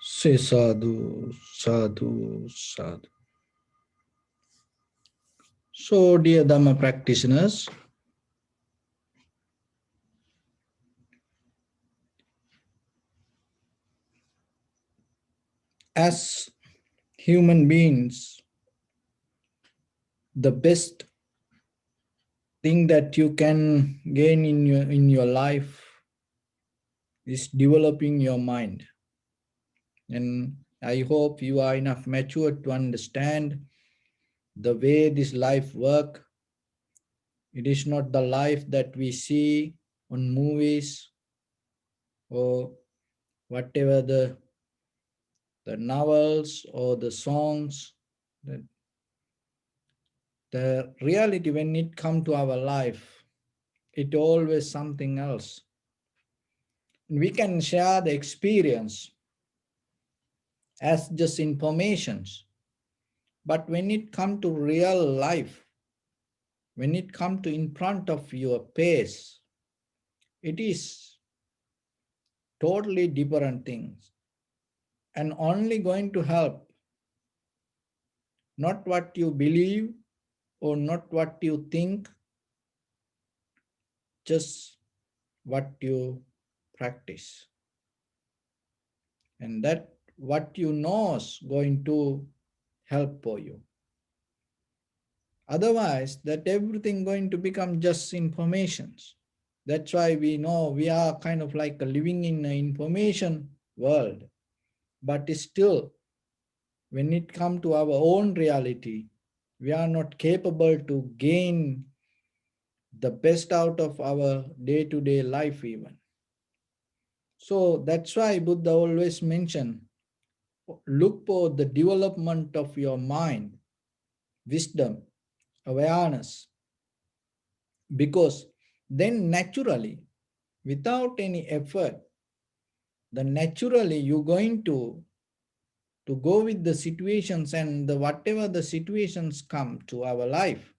Say sadhu, sadhu, sadhu. So, dear Dharma practitioners, as human beings, the best thing that you can gain in your life is developing your mind. And I hope you are enough mature to understand the way this life work. It is not the life that we see on movies or whatever the novels or the songs. The reality when it come to our life, it always something else. We can share the experience as just informations, but when it come to real life, when it come to in front of your face, it is totally different things and only going to help not what you believe or not what you think, just what you practice. And that what you know is going to help for you. Otherwise, that everything going to become just informations. That's why we know we are kind of like living in an information world. But still, when it comes to our own reality, we are not capable to gain the best out of our day-to-day life even. So that's why Buddha always mentioned, look for the development of your mind, wisdom, awareness, because then naturally, without any effort, then naturally you're going to go with the situations and whatever the situations come to our life,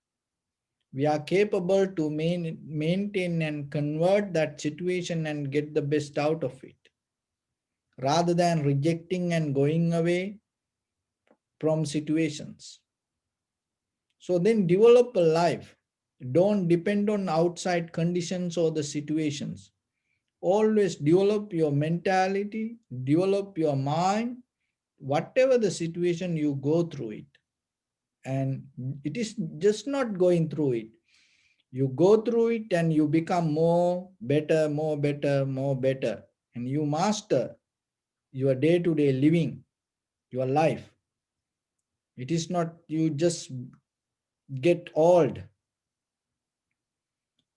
we are capable to maintain and convert that situation and get the best out of it, rather than rejecting and going away from situations. So then develop a life. Don't depend on outside conditions or the situations. Always develop your mentality, develop your mind, whatever the situation you go through it. And it is just not going through it. You go through it and you become more better, more better, more better. And you master your day-to-day living, your life. It is not you just get old.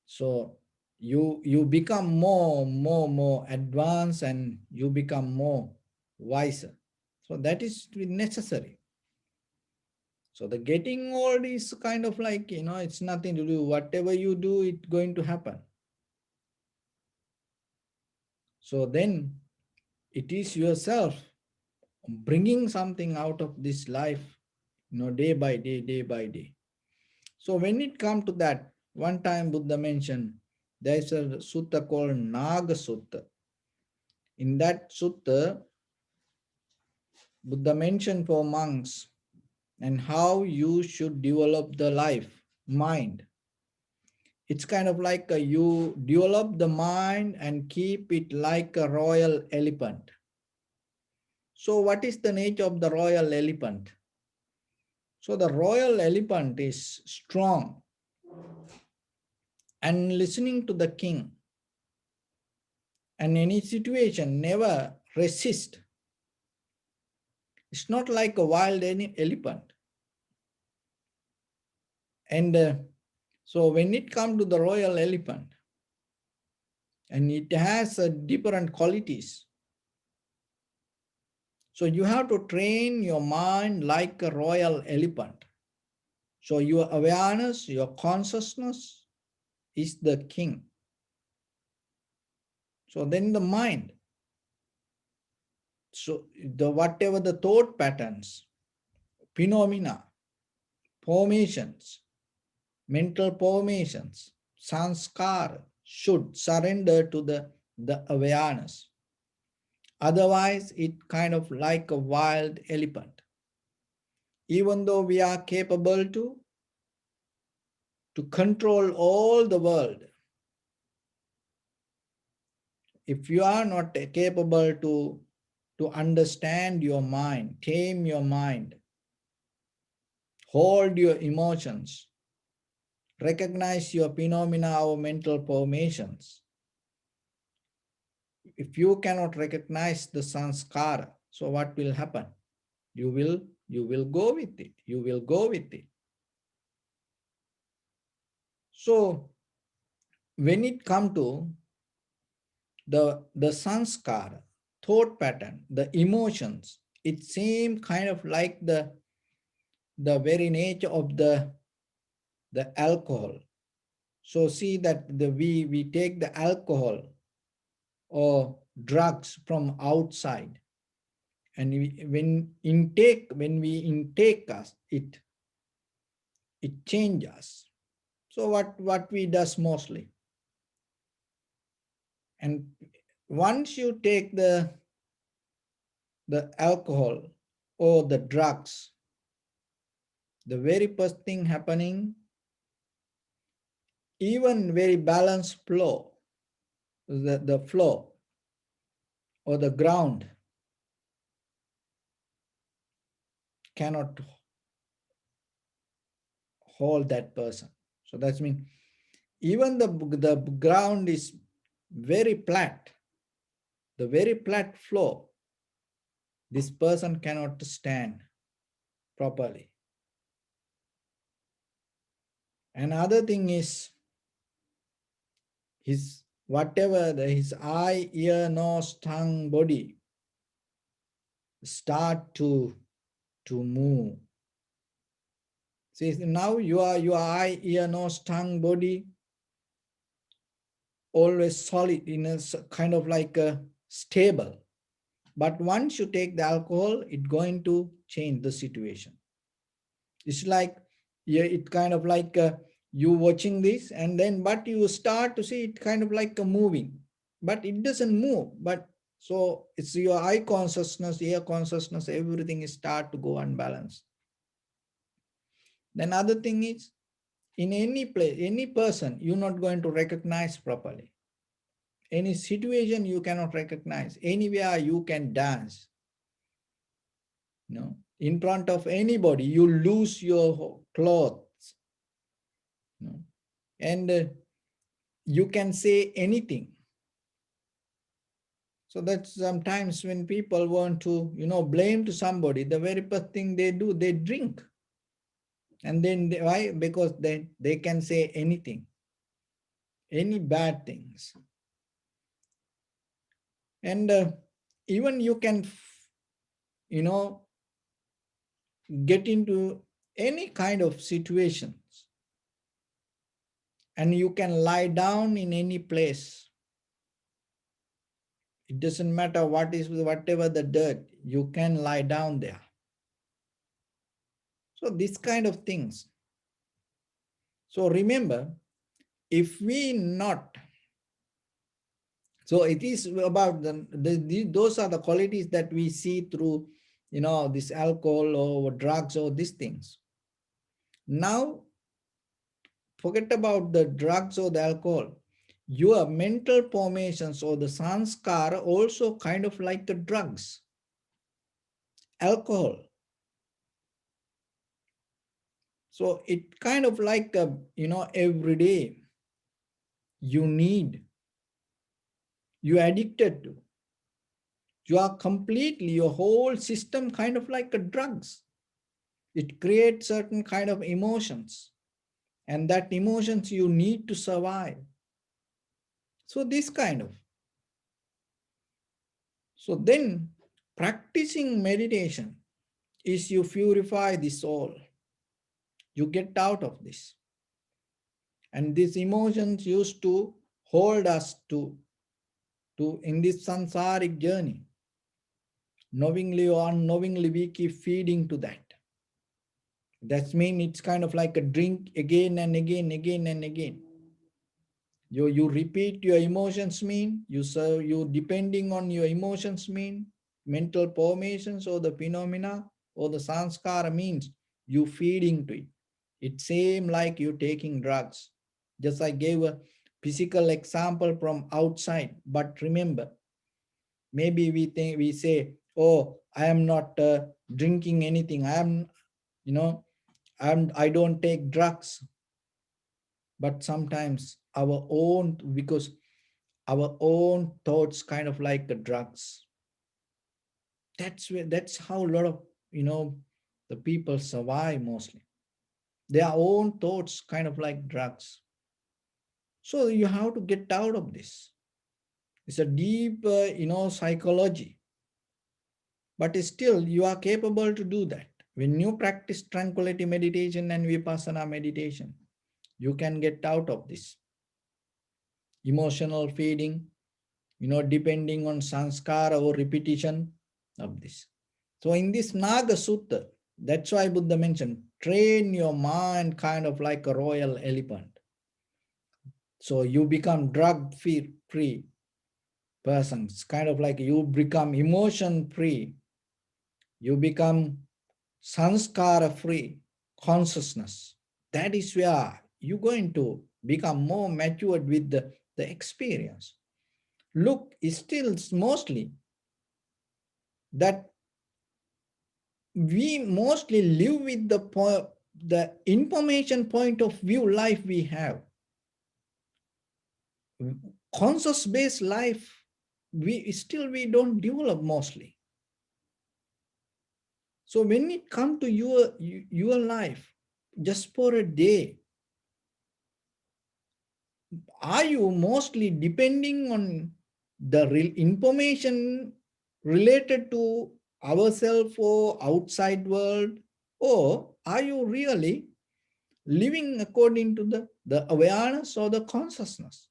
So you become more advanced and you become more wiser. So that is necessary. So the getting old is kind of like, it's nothing to do. Whatever you do, it's going to happen. So then it is yourself bringing something out of this life, day by day, day by day. So when it comes to that, one time Buddha mentioned, there is a sutta called Naga Sutta. In that sutta, Buddha mentioned for monks and how you should develop the life, mind. It's kind of like you develop the mind and keep it like a royal elephant. So what is the nature of the royal elephant? So the royal elephant is strong and listening to the king, and any situation never resist. It's not like a wild elephant. And so when it comes to the royal elephant, and it has different qualities. So you have to train your mind like a royal elephant. So your awareness, your consciousness is the king. So then the mind. So whatever the thought patterns, phenomena, formations, mental formations, sanskar should surrender to the awareness. Otherwise, it kind of like a wild elephant. Even though we are capable to control all the world, if you are not capable to understand your mind, tame your mind, hold your emotions, recognize your phenomena or mental formations, if you cannot recognize the sanskara, so what will happen? You will go with it. You will go with it. So when it come to the sanskara, thought pattern, the emotions, it seems kind of like the very nature of the alcohol. So see that we take the alcohol or drugs from outside, and when we intake us, it changes. So what we does mostly, and once you take the alcohol or the drugs, the very first thing happening, even very balanced flow, the flow or the ground cannot hold that person. So that's mean even the ground is very flat, the very flat flow, this person cannot stand properly. Another thing is his whatever his eye, ear, nose, tongue, body start to move. See, now your eye, ear, nose, tongue, body always solid in a kind of like a stable. But once you take the alcohol, it's going to change the situation. It's like, yeah, it kind of like you watching this, and then but you start to see it kind of like a moving, but it doesn't move. But so it's your eye consciousness, ear consciousness, everything is start to go unbalanced. Then other thing is, in any place, any person, you're not going to recognize properly. Any situation you cannot recognize. Anywhere you can dance. No, in front of anybody, you lose your clothes. No, and you can say anything. So that sometimes when people want to, blame to somebody, the very first thing they do, they drink. And then why? Because they can say anything, any bad things. And even you can, you know, get into any kind of situations, and you can lie down in any place. It doesn't matter whatever the dirt, you can lie down there. So this kind of things. So remember, if we not, so it is about those are the qualities that we see through, this alcohol or drugs or these things. Now, forget about the drugs or the alcohol. Your mental formations or the sanskara also kind of like the drugs, alcohol. So it kind of like, every day you need, you addicted to. You are completely, your whole system kind of like a drugs. It creates certain kind of emotions, and that emotions you need to survive. So this kind of. So then practicing meditation is you purify the soul. You get out of this. And these emotions used to hold us to in this samsaric journey. Knowingly or unknowingly, we keep feeding to that. That means it's kind of like a drink again and again, again and again. You repeat your emotions mean, you serve, you depending on your emotions mean, mental formations or the phenomena or the sanskara means you feeding to it. It's same like you taking drugs. Just I gave a physical example from outside, but remember, maybe we say, oh, I am not drinking anything. I am, you know, I don't take drugs. But sometimes our own, because our own thoughts kind of like the drugs. That's how a lot of, the people survive mostly. Their own thoughts kind of like drugs. So you have to get out of this. It's a deep, psychology. But still, you are capable to do that. When you practice tranquility meditation and vipassana meditation, you can get out of this emotional feeding, depending on sanskara or repetition of this. So in this Naga Sutta, that's why Buddha mentioned, train your mind kind of like a royal elephant. So you become drug-free persons, kind of like you become emotion-free, you become sanskara-free consciousness. That is where you're going to become more matured with the experience. Look, it's still mostly that we mostly live with the information point of view life we have. Conscious based life, we don't develop mostly. So when it comes to your life, just for a day, are you mostly depending on the real information related to ourselves or outside world, or are you really living according to the awareness or the consciousness?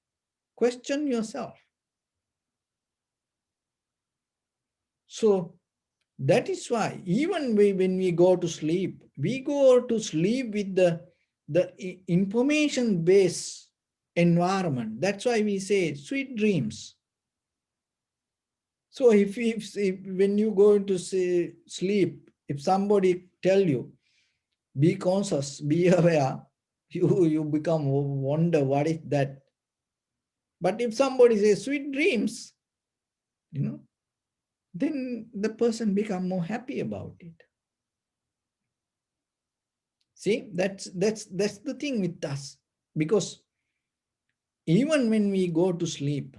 Question yourself. So that is why even when we go to sleep, we go to sleep with the information based environment. That's why we say sweet dreams. So if when you go into sleep, if somebody tell you, be conscious, be aware, you become wonder what is that. But if somebody says sweet dreams, you know, then the person become more happy about it. See, that's the thing with us. Because even when we go to sleep,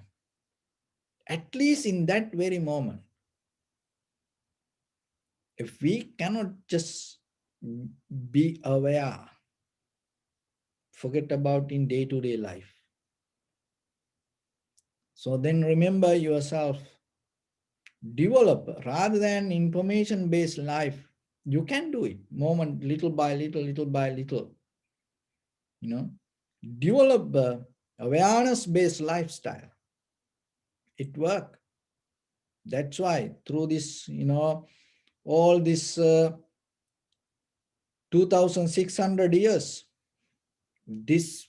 at least in that very moment, if we cannot just be aware, forget about in day-to-day life. So then remember yourself, develop rather than information-based life. You can do it moment, little by little, little by little. Develop awareness-based lifestyle. It work. That's why through this, all this 2,600 years, this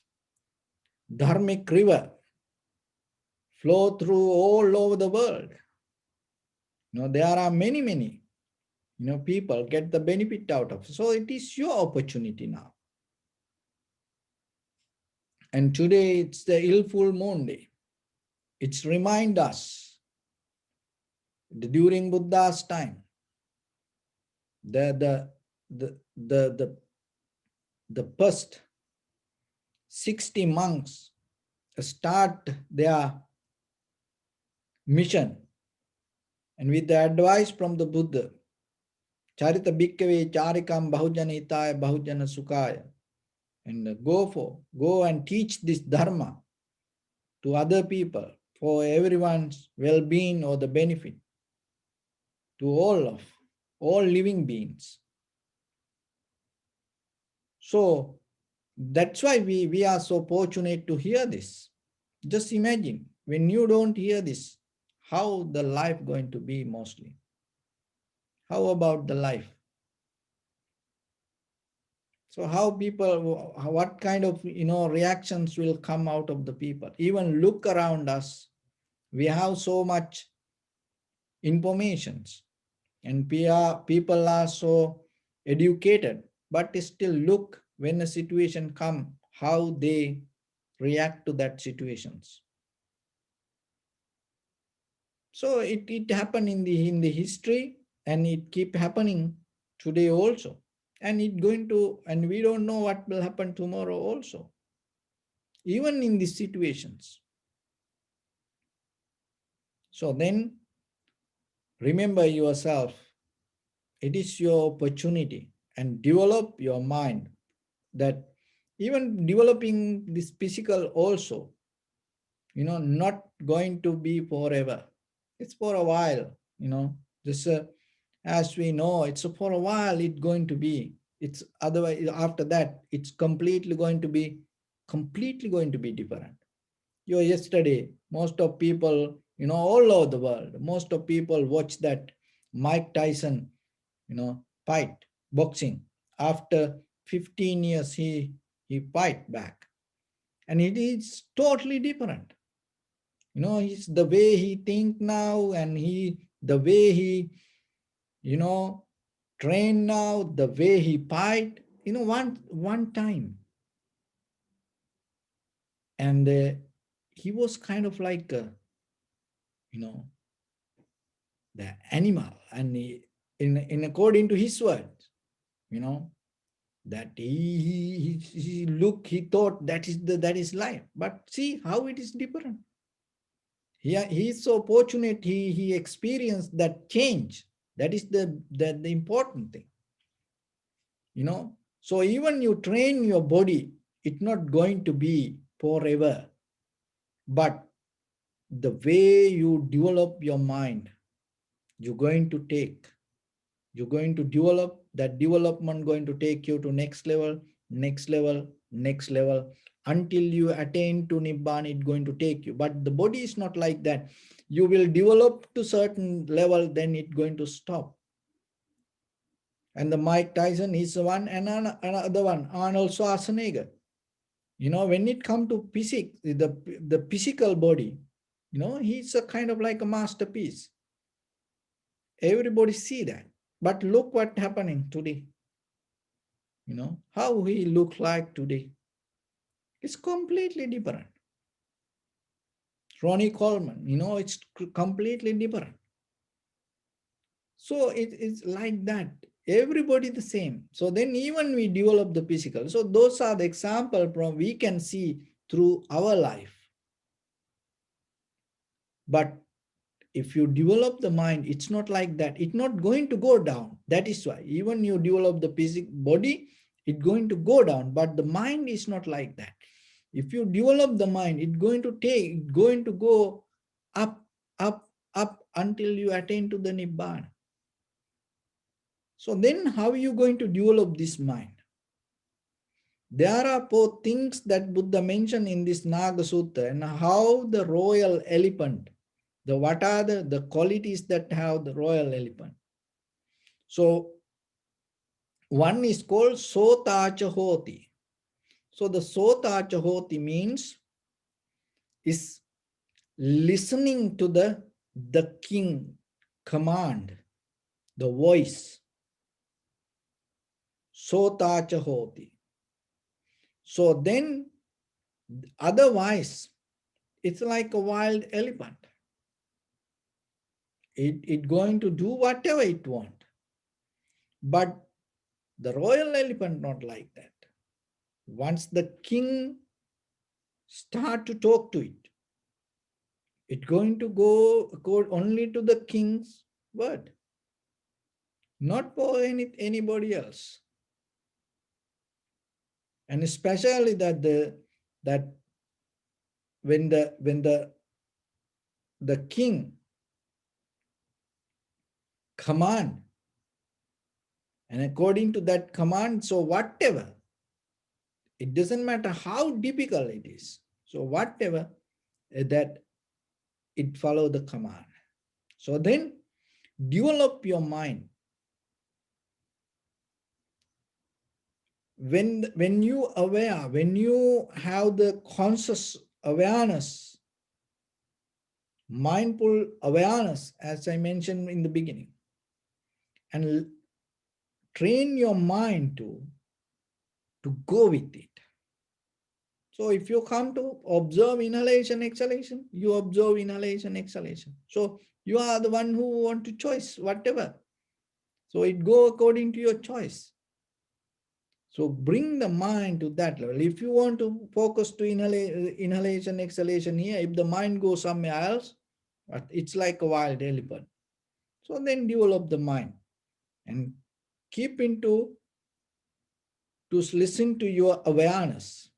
dharmic river flow through all over the world. There are many, people get the benefit out of it. So it is your opportunity now. And today it's the ill full moon day. It's remind us during Buddha's time, the first 60 monks start their mission, and with the advice from the Buddha, Charita Bhikkave Charikam Bahujana Hitaya Bahujana Sukhaya, and go and teach this Dharma to other people for everyone's well-being or the benefit to all living beings. So that's why we are so fortunate to hear this. Just imagine when you don't hear this, how the life going to be mostly. How about the life? So how people, what kind of, reactions will come out of the people? Even look around us. We have so much informations, and people are so educated, but still look when a situation come, how they react to that situations. So it happened in the history, and it keep happening today also. And it going to, and we don't know what will happen tomorrow also, even in these situations. So then remember yourself, it is your opportunity, and develop your mind, that even developing this physical also, not going to be forever. It's for a while, this as we know, it's for a while it's going to be. It's otherwise after that it's completely going to be different. Yesterday, most of people, all over the world, most of people watch that Mike Tyson, fight boxing. After 15 years, he fight back, and it is totally different. He's the way he think now, and the way he, you know, train now, the way he fight. One time, and he was kind of like, you know, the animal, and in according to his words, you know, that he thought that is life, but see how it is different. He is so fortunate, he experienced that change. That is the important thing, so even you train your body, it's not going to be forever, but the way you develop your mind, you're going to take, you're going to develop, that development going to take you to next level, next level, next level, until you attain to nibbana. It's going to take you, but the body is not like that. You will develop to certain level, then it's going to stop. And the Mike Tyson is one, and another one, Arnold Schwarzenegger. When it comes to physics, the physical body, he's a kind of like a masterpiece. Everybody see that. But look what happening today. How he look like today. It's completely different. Ronnie Coleman, it's completely different. So it's like that. Everybody the same. So then even we develop the physical. So those are the example from we can see through our life. But if you develop the mind, it's not like that. It's not going to go down. That is why even you develop the physical body, it's going to go down. But the mind is not like that. If you develop the mind, it's going to go up, up, up until you attain to the Nibbana. So then how are you going to develop this mind? There are four things that Buddha mentioned in this Naga Sutta, and how the royal elephant, what are the qualities that have the royal elephant. So one is called Sotacha Hoti. So the Sotacha Hoti means is listening to the king command, the voice. Sotacha Hoti. So then otherwise it's like a wild elephant. It going to do whatever it want. But the royal elephant not like that. Once the king start to talk to it, it going to go only to the king's word, not for anybody else. And especially that when the king command, and according to that command, so whatever, it doesn't matter how difficult it is, so whatever, that it follow the command. So then develop your mind. when you aware, when you have the conscious awareness, mindful awareness, as I mentioned in the beginning, and train your mind to go with it. So if you come to observe inhalation, exhalation, you observe inhalation, exhalation. So you are the one who want to choose whatever. So it go according to your choice. So bring the mind to that level. If you want to focus to inhalation, exhalation here, if the mind goes somewhere else, it's like a wild elephant. So then develop the mind and keep into to listen to your awareness.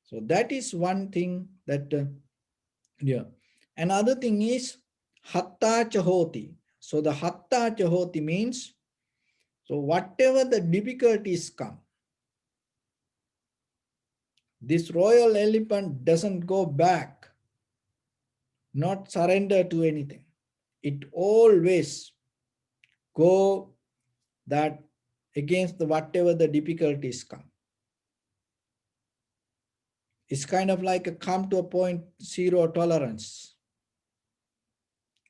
So that is one thing that, yeah. Another thing is hatta chahoti. So the hatta chahoti means, so whatever the difficulties come, this royal elephant doesn't go back, not surrender to anything. It always go that against the whatever the difficulties come. It's kind of like a come to a point, zero tolerance.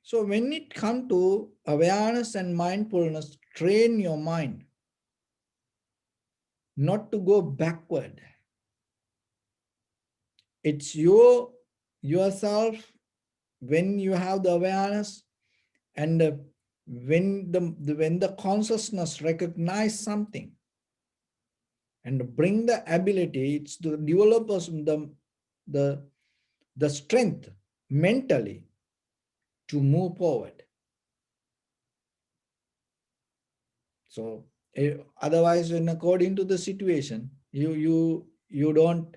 So when it comes to awareness and mindfulness, train your mind not to go backward. It's yourself when you have the awareness, and when the consciousness recognize something and bring the ability, it's to develop us the strength mentally to move forward. So otherwise, when according to the situation, you don't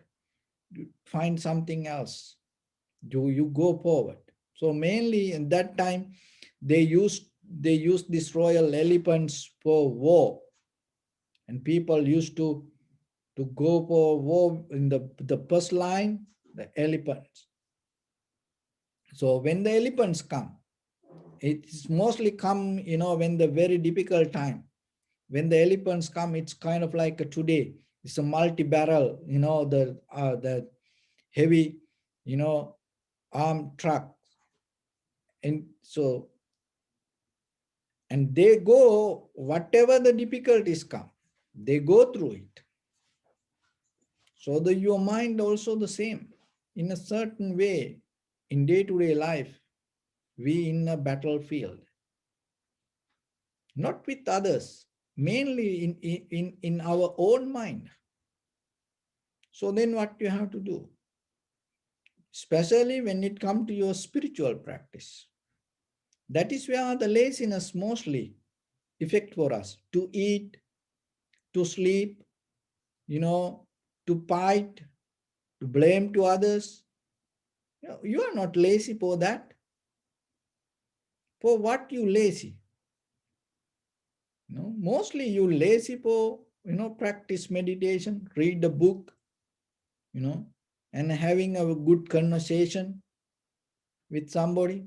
find something else. You go forward. So mainly in that time, they used these royal elephants for war, and people used to go for war in the first line, the elephants. So when the elephants come, it's mostly come, when the very difficult time. When the elephants come, it's kind of like today. It's a multi-barrel, the heavy, armed truck. And so, and they go, whatever the difficulties come, they go through it. So your mind also the same. In a certain way, in day-to-day life, we in a battlefield, not with others, mainly in our own mind. So then what you have to do? Especially when it comes to your spiritual practice. That is where the laziness mostly affect for us. To eat, to sleep, to fight, to blame to others. You are not lazy for that. For what you lazy? Mostly you lazy for, practice meditation, read the book, and having a good conversation with somebody,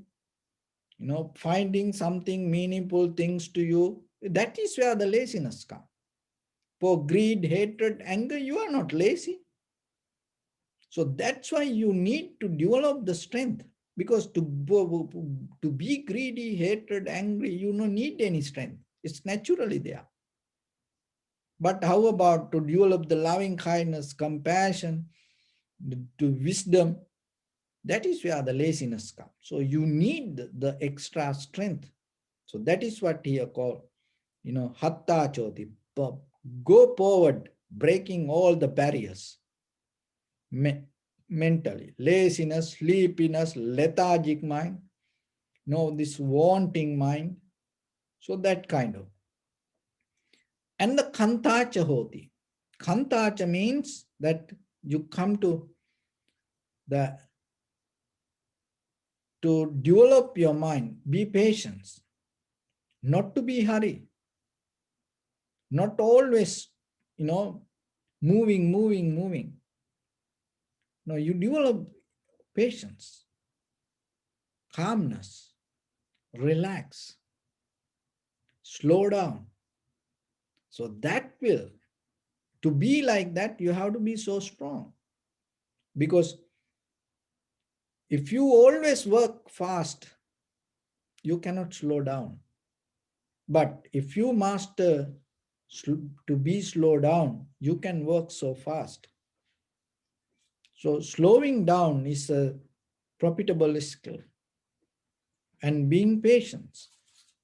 finding something meaningful things to you. That is where the laziness comes. For greed, hatred, anger, you are not lazy. So that's why you need to develop the strength, because to be greedy, hatred, angry, you don't need any strength. It's naturally there. But how about to develop the loving kindness, compassion, to wisdom? That is where the laziness comes. So you need the extra strength. So that is what here called, hatta choti. Go forward, breaking all the barriers. Mentally, laziness, sleepiness, lethargic mind, this wanting mind. So that kind of. And the kantacha hoti. Kantacha means that you come to develop your mind, be patient, not to be hurry, not always, moving. No, you develop patience, calmness, relax, slow down, So that will, to be like that, you have to be so strong. Because if you always work fast, you cannot slow down. But if you master to be slow down, you can work so fast. So slowing down is a profitable skill. And being patient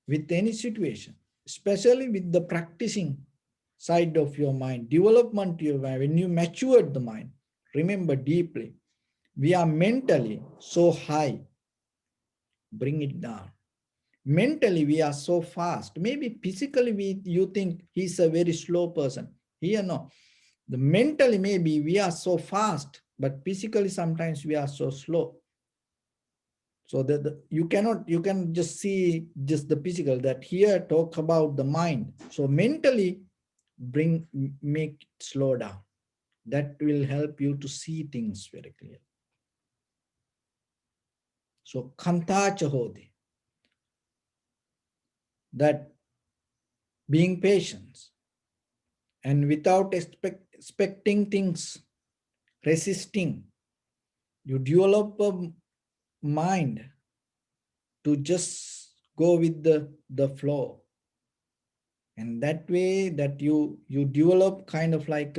with any situation, especially with the practicing side of your mind, development of your mind, when you matured the mind, remember deeply, we are mentally so high, bring it down. Mentally, we are so fast. Maybe physically, you think he's a very slow person. Here, no. The mentally, maybe we are so fast, but physically, sometimes we are so slow. So that you can just see just the physical, that here talk about the mind. So mentally, make it slow down. That will help you to see things very clearly. So kanta chahodi, that being patient and without expecting things, resisting, you develop a mind to just go with the flow. And that way that you develop kind of like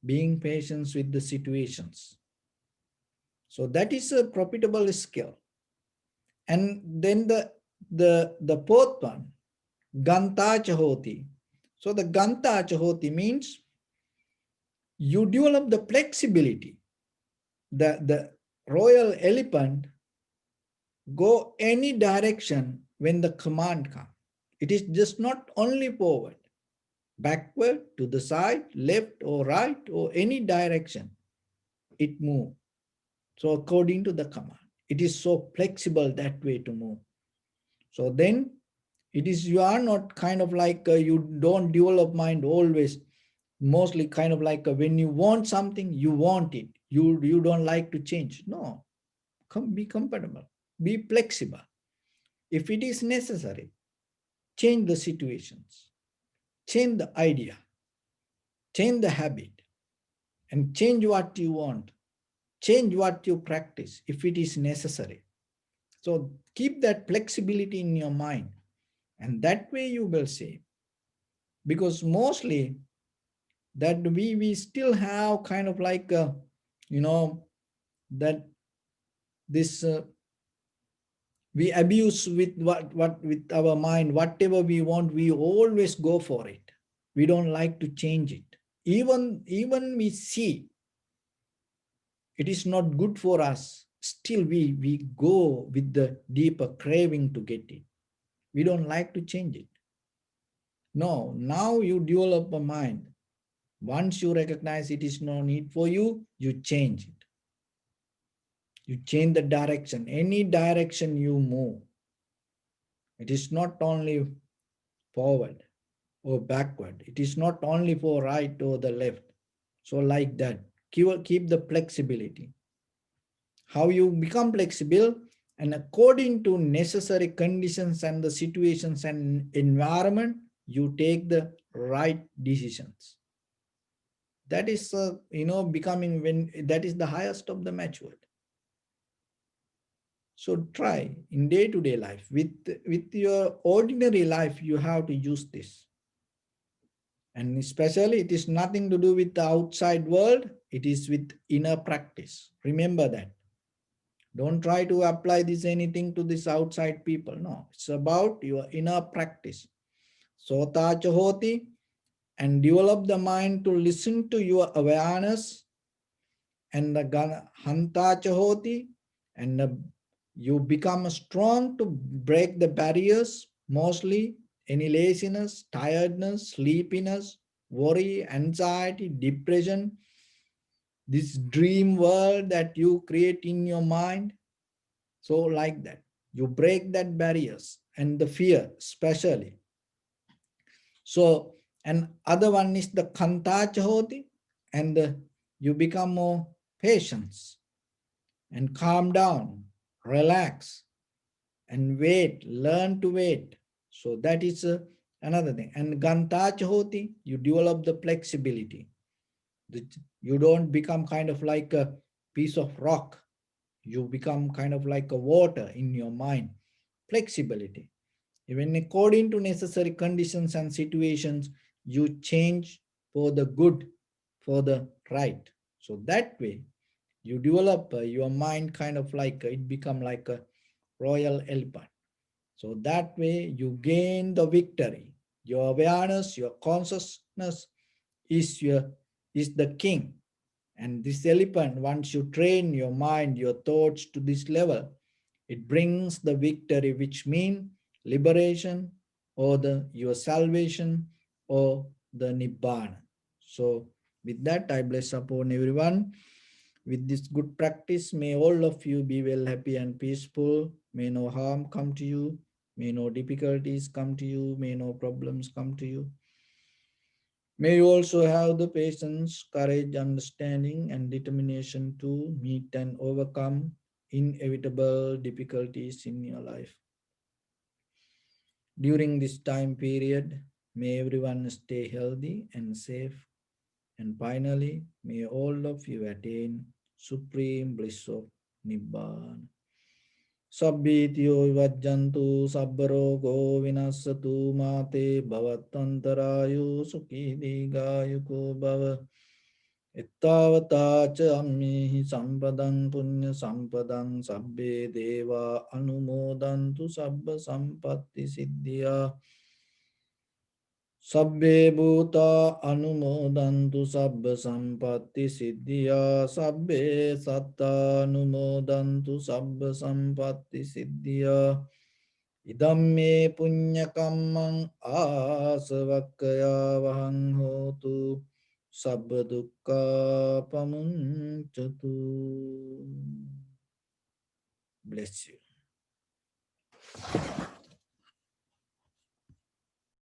being patient with the situations. So that is a profitable skill. And then the fourth one, ganta chahoti. So the ganta chahoti means you develop the flexibility. The royal elephant go any direction when the command comes. It is just not only forward, backward, to the side, left or right, or any direction it move. So according to the command, it is so flexible that way to move. So then it is, you are not kind of like you don't develop mind always, mostly kind of like when you want something, you want it, you don't like to change. No, be compatible, be flexible. If it is necessary, change the situations, change the idea, change the habit, and change what you want, change what you practice if it is necessary. So keep that flexibility in your mind, and that way you will see. Because mostly that we still have kind of like you know that this we abuse with what with our mind. Whatever we want, we always go for it. We don't like to change it. Even we see it is not good for us, still we go with the deeper craving to get it. We don't like to change it. No, now you develop a mind. Once you recognize it is no need for you, you change it. You change the direction. Any direction you move, it is not only forward or backward. It is not only for right or the left. So like that, keep the flexibility. How you become flexible, and according to necessary conditions and the situations and environment, you take the right decisions. That is becoming, when that is the highest of the matured. So try in day-to-day life, with your ordinary life, you have to use this. And especially it is nothing to do with the outside world, it is with inner practice. Remember that. Don't try to apply this anything to this outside people. No, it's about your inner practice. Sota chahoti, and develop the mind to listen to your awareness. And the hanta chahoti, and you become strong to break the barriers, mostly any laziness, tiredness, sleepiness, worry, anxiety, depression, this dream world that you create in your mind. So like that, you break that barriers and the fear especially. So, and other one is the kanta chahoti, and you become more patience and calm down, relax, and wait, learn to wait. So that is Another thing. And Gantach hoti, you develop the flexibility. You don't become kind of like a piece of rock. You become kind of like a water in your mind. Flexibility. Even according to necessary conditions and situations, you change for the good, for the right. So that way, you develop your mind kind of like it become like a royal elephant. So that way, you gain the victory. Your awareness, your consciousness is your is the king. And this elephant, once you train your mind, your thoughts to this level, it brings the victory, which means liberation or the your salvation or the nibbana. So with that, I bless upon everyone. With this good practice, may all of you be well, happy, and peaceful. May no harm come to you. May no difficulties come to you. May no problems come to you. May you also have the patience, courage, understanding, and determination to meet and overcome inevitable difficulties in your life. During this time period, may everyone stay healthy and safe. And finally, may all of you attain supreme bliss of Nibbana. Sabbityo vajjantu sabbarogo vinassatu mate bhavatantarayo sukhi digayuko bhava. Ittavata cha ammihi sampadang punya sampadang sabbe deva anumodantu sabba sampatti siddhya. Sabbe bhuta anumodantu sabba sampatti siddhya. Sabbe satta anumodantu sabba sampatti siddhya. Idam me punyakammang asavakkaya vahang hotu sabba dukkha pamunchatu. Bless you.